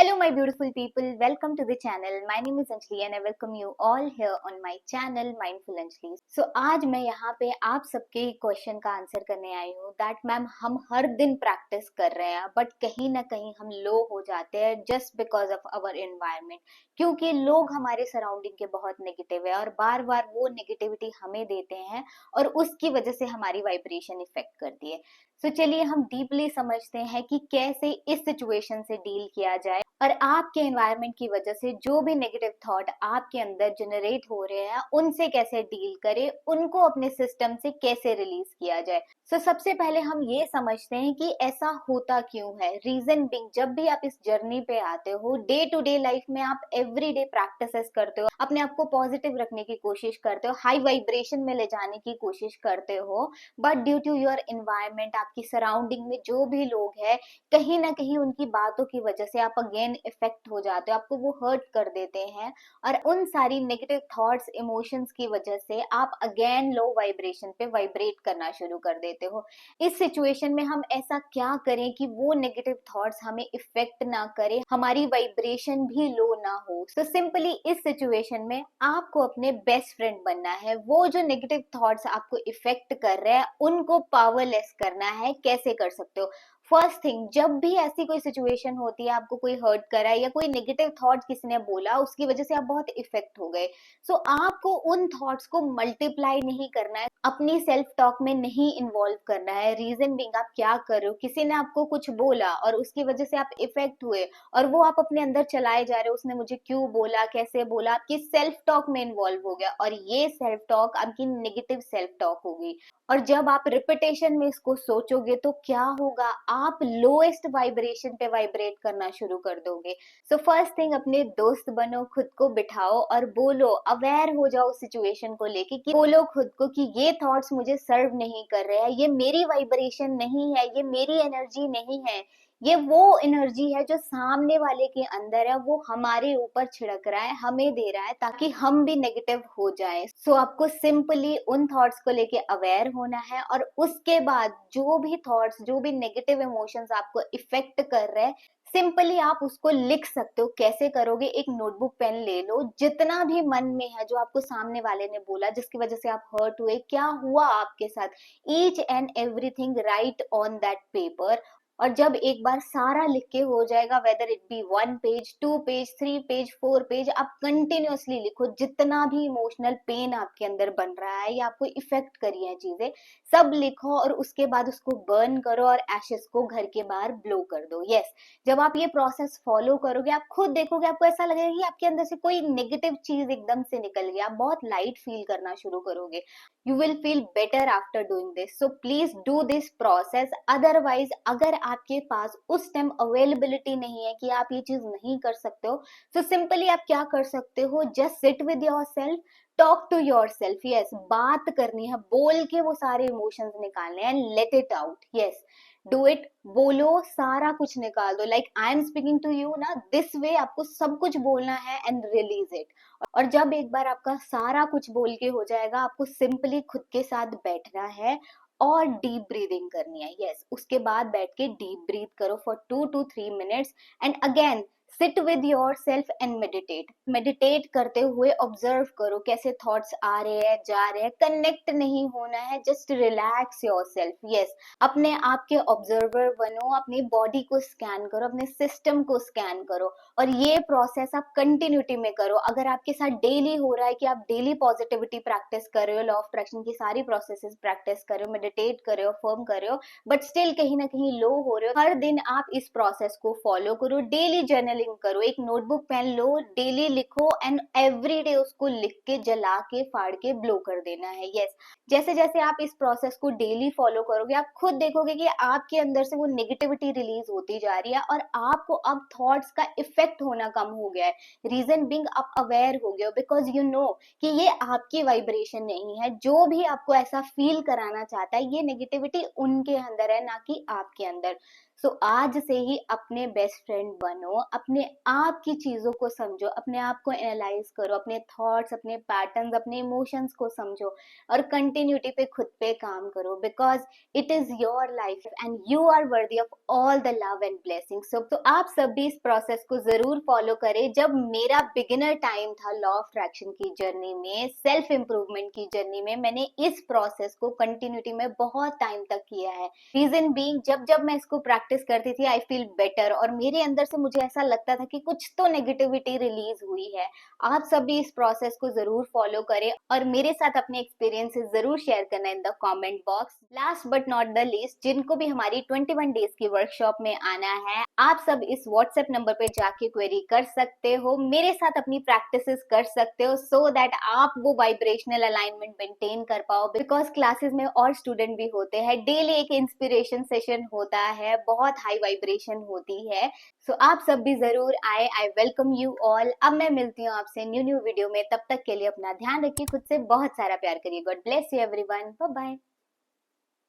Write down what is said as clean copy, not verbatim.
Hello, my beautiful people. Welcome to the channel. My name is Anjali and I welcome you all here on my channel Mindful Anjali. So आज मैं यहाँ पे आप सबके question का answer करने आई हूँ दैट मैम हम हर दिन प्रैक्टिस कर रहे हैं बट कहीं ना कहीं हम लो हो जाते हैं just because of our environment, क्योंकि लोग हमारे सराउंडिंग के बहुत नेगेटिव है और बार बार वो नेगेटिविटी हमें देते हैं और उसकी वजह से हमारी वाइब्रेशन इफेक्ट करती है। तो चलिए हम डीपली समझते हैं कि कैसे इस सिचुएशन से डील किया जाए और आपके एनवायरनमेंट की वजह से जो भी नेगेटिव थॉट आपके अंदर जनरेट हो रहे हैं उनसे कैसे डील करें, उनको अपने सिस्टम से कैसे रिलीज किया जाए। सो सबसे पहले हम ये समझते हैं कि ऐसा होता क्यों है। रीजन बिंग, जब भी आप इस जर्नी पे आते हो, डे टू डे लाइफ में आप एवरीडे प्रैक्टिसेस करते हो, अपने आप को पॉजिटिव रखने की कोशिश करते हो, हाई वाइब्रेशन में ले जाने की कोशिश करते हो, but due to your environment, आपकी सराउंडिंग में जो भी लोग हैं, कहीं ना कहीं उनकी बातों की वजह से आप अगेन इफेक्ट हो जाते हो, आपको वो हर्ट कर देते हैं और उन सारी नेगेटिव थॉट्स इमोशंस की वजह से आप अगेन लो वाइब्रेशन पे वाइब्रेट करना शुरू कर देते हो। इस सिचुएशन में हम ऐसा क्या करें कि वो नेगेटिव थॉट्स हमें इफेक्ट ना करे, हमारी वाइब्रेशन भी लो ना हो। सो सिंपली इस सिचुएशन में आपको अपने बेस्ट फ्रेंड बनना है। वो जो नेगेटिव थॉट्स आपको इफेक्ट कर रहे हैं उनको पावरलेस करना है। कैसे कर सकते हो? फर्स्ट थिंग, जब भी ऐसी कोई सिचुएशन होती है, आपको कोई हर्ट करा है या कोई नेगेटिव थॉट किसी ने बोला, उसकी वजह से आप बहुत इफेक्ट हो गए, सो आपको उन थॉट्स को मल्टीप्लाई नहीं करना है, अपनी सेल्फ टॉक में नहीं इन्वॉल्व करना है। रीजन बिंग, आप क्या कर रहे हो, किसी ने आपको कुछ बोला और उसकी वजह से आप इफेक्ट हुए और वो आप अपने अंदर चलाए जा रहे हो, उसने मुझे क्यों बोला, कैसे बोला, आपकी सेल्फ टॉक में इन्वॉल्व हो गया और ये सेल्फ टॉक आपकी नेगेटिव सेल्फ टॉक होगी। और जब आप रिपीटेशन में इसको सोचोगे तो क्या होगा, आप लोएस्ट वाइब्रेशन पे वाइब्रेट करना शुरू कर दोगे। सो फर्स्ट थिंग, अपने दोस्त बनो, खुद को बिठाओ और बोलो, अवेयर हो जाओ सिचुएशन को लेके कि बोलो खुद को कि ये थॉट्स मुझे सर्व नहीं कर रहे हैं, ये मेरी वाइब्रेशन नहीं है, ये मेरी एनर्जी नहीं है, ये वो एनर्जी है जो सामने वाले के अंदर है, वो हमारे ऊपर छिड़क रहा है, हमें दे रहा है ताकि हम भी नेगेटिव हो जाए। सो आपको सिंपली उन थॉट्स को लेके अवेयर होना है और उसके बाद जो भी थॉट्स, जो भी नेगेटिव इमोशंस आपको इफेक्ट कर रहे हैं, सिंपली आप उसको लिख सकते हो। कैसे करोगे? एक नोटबुक पेन ले लो, जितना भी मन में है, जो आपको सामने वाले ने बोला, जिसकी वजह से आप हर्ट हुए, क्या हुआ आपके साथ, each and everything right on that paper. और जब एक बार सारा लिख के हो जाएगा, whether it be 1 page, 2 page, 3 page, 4 page, आप कंटिन्यूअसली लिखो जितना भी इमोशनल पेन आपके अंदर बन रहा है या आपको इफेक्ट करी है चीजें, सब लिखो और उसके बाद उसको बर्न करो और एशेस को घर के बाहर ब्लो कर दो। यस, जब आप ये प्रोसेस फॉलो करोगे, आप खुद देखोगे, आपको ऐसा लगेगा कि आपके अंदर से कोई नेगेटिव चीज एकदम से निकल गया, आप बहुत लाइट फील करना शुरू करोगे। You will feel better after doing this. So please do this process. Otherwise, अगर आपके पास उस टाइम अवेलेबिलिटी नहीं है कि आप ये चीज नहीं कर सकते हो, तो सिंपली आप क्या कर सकते हो, just sit with yourself, talk to yourself. Yes, बात करनी है, बोल के वो सारे इमोशंस निकालने हैं, let it out. Yes, do it, बोलो, सारा कुछ निकाल दो, like I am speaking to you ना, दिस वे आपको सब कुछ बोलना है एंड रिलीज इट। और जब एक बार आपका सारा कुछ बोल के हो जाएगा, आपको सिंपली खुद के साथ बैठना है और डीप ब्रीदिंग करनी है। यस, उसके बाद बैठ के डीप ब्रीथ करो for 2 to 3 minutes and again seat with your self and meditate. Meditate करते हुए ऑब्जर्व करो कैसे थॉट्स आ रहे हैं, जा रहे हैं, कनेक्ट नहीं होना है, just relax your self. Yes, अपने आप के ऑब्जर्वर बनो, अपनी बॉडी को स्कैन करो, अपने सिस्टम को स्कैन करो और ये प्रोसेस आप कंटिन्यूटी में करो। अगर आपके साथ डेली हो रहा है कि आप डेली पॉजिटिविटी प्रैक्टिस कर रहे हो, लॉ ऑफ अट्रैक्शन की सारी प्रोसेसेस प्रैक्टिस कर रहे हो, मेडिटेट कर रहे हो, फर्म कर रहे हो, बट स्टिल कहीं ना कहीं लो हो रहे हो, हर दिन आप इस प्रोसेस को फॉलो करो। डेली जर्नलिंग करो, एक नोटबुक पेन लो, डेली लिखो एंड एवरी डे उसको लिख के, जला के, फाड़ के ब्लो कर देना है। यस, जैसे जैसे आप इस प्रोसेस को डेली फॉलो करोगे, आप खुद देखोगे कि आपके अंदर से वो नेगेटिविटी रिलीज होती जा रही है और आपको अब थॉट्स का इफेक्ट होना कम हो गया है। रीजन बिंग, आप अवेयर हो गए हो, बिकॉज यू नो कि ये आपकी वाइब्रेशन नहीं है। जो भी आपको ऐसा फील कराना चाहता है, ये नेगेटिविटी उनके अंदर है, ना कि आपके अंदर। सो आज से ही अपने बेस्ट फ्रेंड बनो, अपने आप की चीजों को समझो, अपने आप को एनालाइज करो, अपने थॉट्स, अपने पैटर्न्स, अपने इमोशंस को समझो और कंटिन्यूटी पे खुद पे काम करो, because it is your life and you are worthy of all the love and blessing. So तो आप सब भी इस प्रोसेस को जरूर फॉलो करें। जब मेरा बिगिनर टाइम था लॉ ऑफ अट्रैक्शन की जर्नी में, सेल्फ इंप्रूवमेंट की जर्नी में, मैंने इस प्रोसेस को कंटिन्यूटी में बहुत टाइम तक किया है। रीजन बीइंग, जब जब मैं इसको प्रैक्टिस करती थी आई फील बेटर, और मेरे अंदर से मुझे ऐसा लगता था कि कुछ तो नेगेटिविटी रिलीज हुई है। आप सब भी इस प्रोसेस को जरूर फॉलो करें और मेरे साथ अपने एक्सपीरियंसेस जरूर शेयर करना in the comment box. Last but not the least, जिनको भी हमारी 21 डेज की वर्कशॉप में आना है, आप सब इस व्हाट्सएप नंबर पे जाके क्वेरी कर सकते हो, मेरे साथ अपनी प्रैक्टिसेस कर सकते हो, सो दैट आप वो वाइब्रेशनल अलाइनमेंट मेंटेन कर पाओ। बिकॉज क्लासेस में और स्टूडेंट भी होते हैं, डेली एक इंस्पिरेशन सेशन होता है, बहुत हाई वाइब्रेशन होती है। सो आप सब भी जरूर आए। I welcome you all. अब मैं मिलती हूँ आपसे न्यू वीडियो में, तब तक के लिए अपना ध्यान रखिए, खुद से बहुत सारा प्यार करिए। God bless you everyone, bye bye.